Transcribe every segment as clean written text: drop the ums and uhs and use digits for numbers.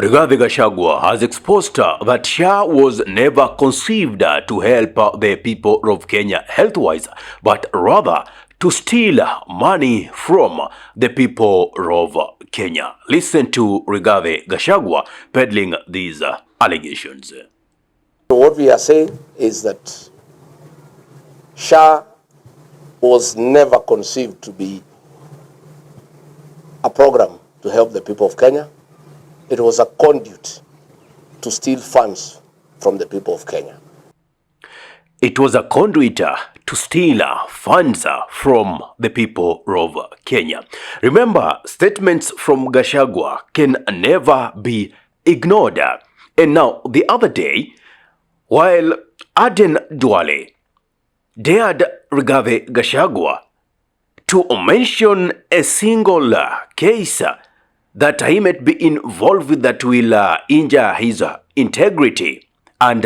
Rigathi Gachagua has exposed that SHA was never conceived to help the people of Kenya health-wise, but rather to steal money from the people of Kenya. Listen to Rigathi Gachagua peddling these allegations. So what we are saying is that SHA was never conceived to be a program to help the people of Kenya. It was a conduit to steal funds from the people of Kenya. It was a conduit to steal funds from the people of Kenya. Remember, statements from Gachagua can never be ignored. And now, the other day, while Aden Duale dared Rigathi Gachagua to mention a single case that he might be involved with that will injure his integrity. And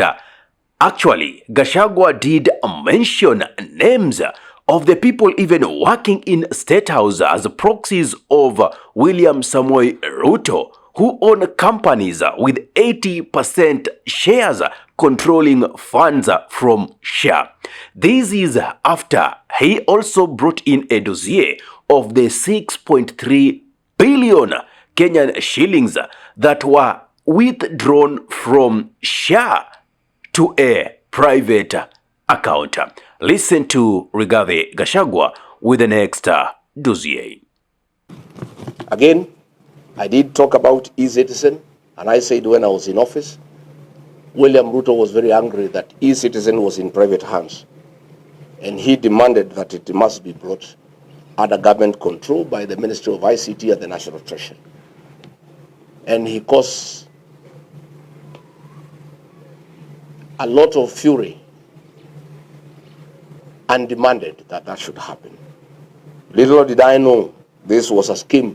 actually, Gachagua did mention names of the people even working in State House as proxies of William Samoei Ruto, who own companies with 80% shares controlling funds from SHA. This is after he also brought in a dossier of the 6.3 billion Kenyan shillings that were withdrawn from SHA to a private account. Listen to Rigathi Gachagua with the next dossier. Again, I did talk about e-citizen, and I said when I was in office, William Ruto was very angry that e-citizen was in private hands, and he demanded that it must be brought under government control by the Ministry of ICT and the National Treasury. And he caused a lot of fury and demanded that that should happen. Little did I know this was a scheme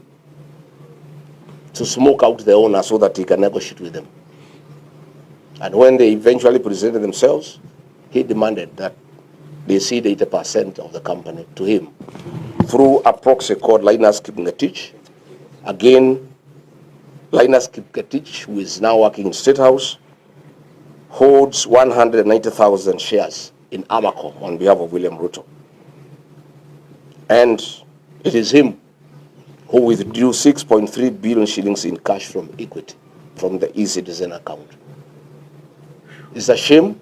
to smoke out the owner so that he can negotiate with them. And when they eventually presented themselves, he demanded that they cede 80% of the company to him through a proxy called Linus Kipngetich. Again, Linus Kipngetich, who is now working in State House, holds 190,000 shares in Amaco on behalf of William Ruto. And it is him who withdrew 6.3 billion shillings in cash from Equity, from the e-citizen account. It's a shame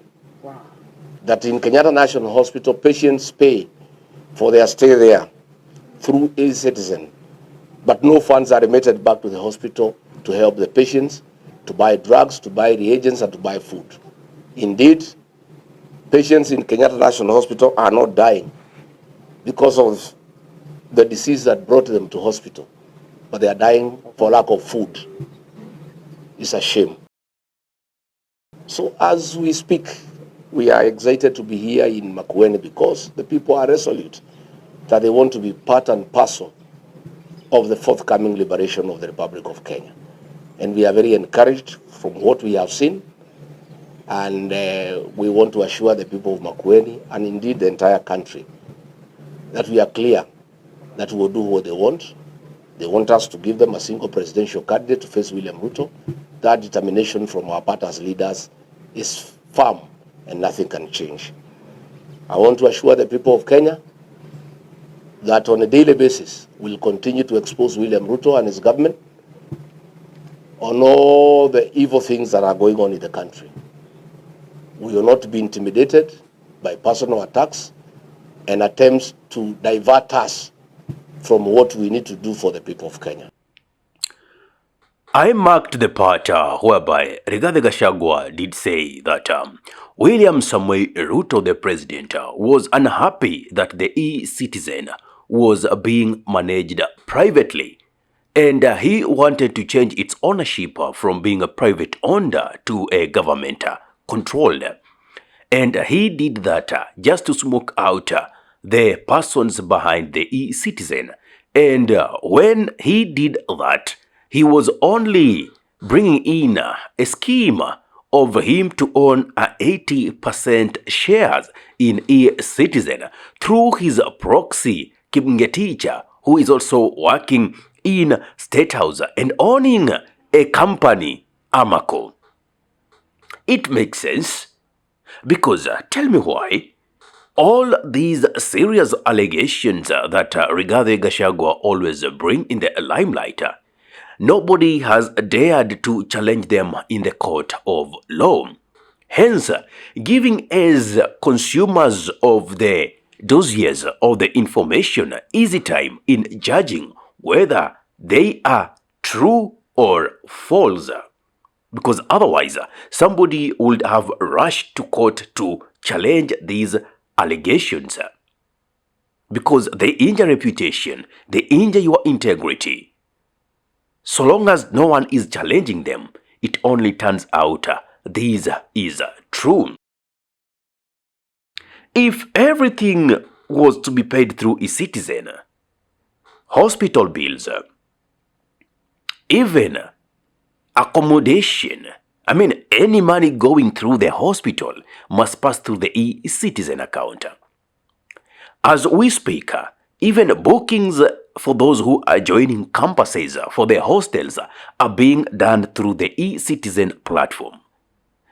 that in Kenyatta National Hospital, patients pay for their stay there through e-citizen, but no funds are remitted back to the hospital to help the patients, to buy drugs, to buy reagents, and to buy food. Indeed, patients in Kenyatta National Hospital are not dying because of the disease that brought them to hospital, but they are dying for lack of food. It's a shame. So as we speak, we are excited to be here in Makueni because the people are resolute that they want to be part and parcel of the forthcoming liberation of the Republic of Kenya. And we are very encouraged from what we have seen, and we want to assure the people of Makueni, and indeed the entire country, that we are clear that we will do what they want. They want us to give them a single presidential candidate to face William Ruto. That determination from our part as leaders is firm, and nothing can change. I want to assure the people of Kenya that on a daily basis, we'll continue to expose William Ruto and his government on all the evil things that are going on in the country. We will not be intimidated by personal attacks and attempts to divert us from what we need to do for the people of Kenya. I marked the part whereby Rigathi Gachagua did say that William Samoei Ruto, the president, was unhappy that the e-citizen was being managed privately, and he wanted to change its ownership from being a private owned to a government controlled. And he did that just to smoke out the persons behind the e-citizen. And when he did that, he was only bringing in a scheme of him to own 80% shares in e-citizen through his proxy Kipngetich, who is also working in State House and owning a company Amako. It makes sense because tell me why all these serious allegations that Rigathi Gachagua always bring in the limelight, nobody has dared to challenge them in the court of law. Hence, giving as consumers of the dossiers of the information easy time in judging whether they are true or false. Because otherwise, somebody would have rushed to court to challenge these allegations. Because they injure reputation, they injure your integrity. So long as no one is challenging them, it only turns out this is true. If everything was to be paid through eCitizen, hospital bills, even accommodation, any money going through the hospital must pass through the eCitizen account. As we speak, even bookings for those who are joining campuses for the hostels are being done through the eCitizen platform.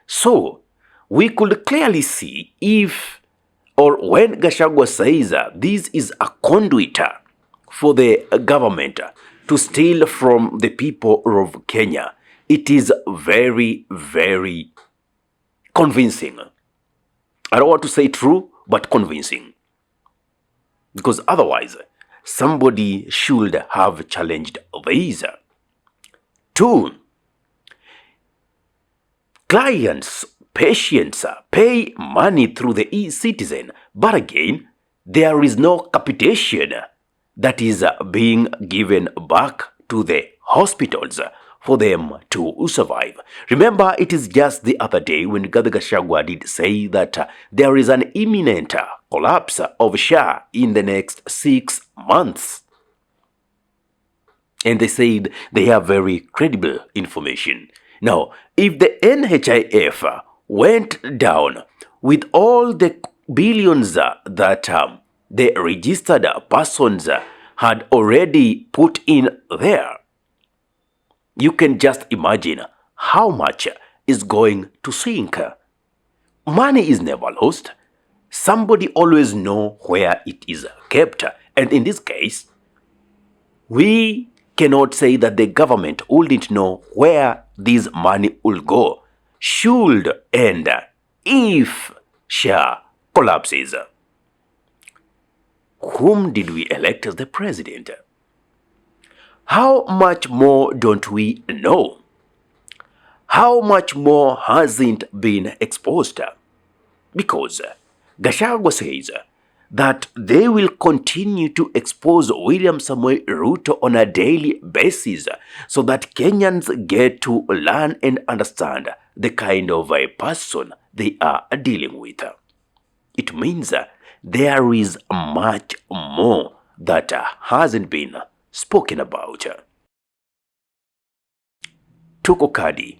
So, we could clearly see if or when Gachagua says this is a conduit for the government to steal from the people of Kenya, it is very, very convincing. I don't want to say true, but convincing. Because otherwise, somebody should have challenged these. 2. Clients, patients pay money through the eCitizen, but again, there is no capitation that is being given back to the hospitals for them to survive. Remember, it is just the other day when Rigathi Gachagua did say that there is an imminent collapse of SHA in the next 6 months. And they said they have very credible information. Now, if the NHIF went down with all the billions that the registered persons had already put in there, you can just imagine how much is going to sink. Money is never lost. Somebody always know where it is kept. And in this case, we cannot say that the government wouldn't know where this money will go should end if SHA collapses. Whom did we elect as the president? How much more don't we know? How much more hasn't been exposed? Because Gachagua says that they will continue to expose William Samoei Ruto on a daily basis so that Kenyans get to learn and understand the kind of a person they are dealing with. It means there is much more that hasn't been spoken about. Tuko Kadi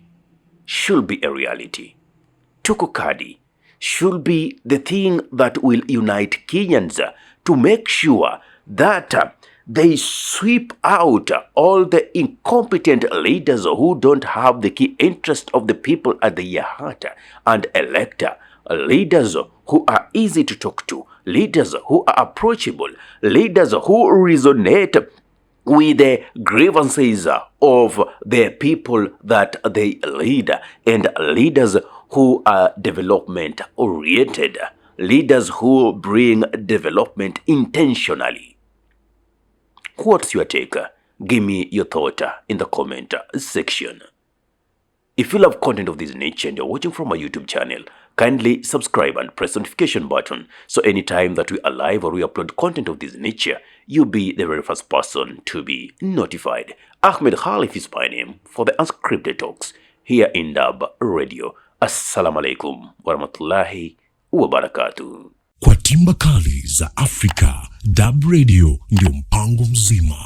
should be a reality. Tuko Kadi should be the thing that will unite Kenyans to make sure that they sweep out all the incompetent leaders who don't have the key interest of the people at their heart and elect leaders who are easy to talk to, leaders who are approachable, leaders who resonate with the grievances of the people that they lead, and leaders who are development oriented, leaders who bring development intentionally. What's your take? Give me your thought in the comment section. If you love content of this nature and you're watching from my YouTube channel, kindly subscribe and press the notification button so anytime that we are live or we upload content of this nature, you'll be the very first person to be notified. Ahmed Khalif is my name for the Unscripted Talks here in Dab Radio. Assalamu alaikum warahmatullahi wabarakatuh. Kwa timba kali za Afrika, Dab Radio ndio mpango mzima.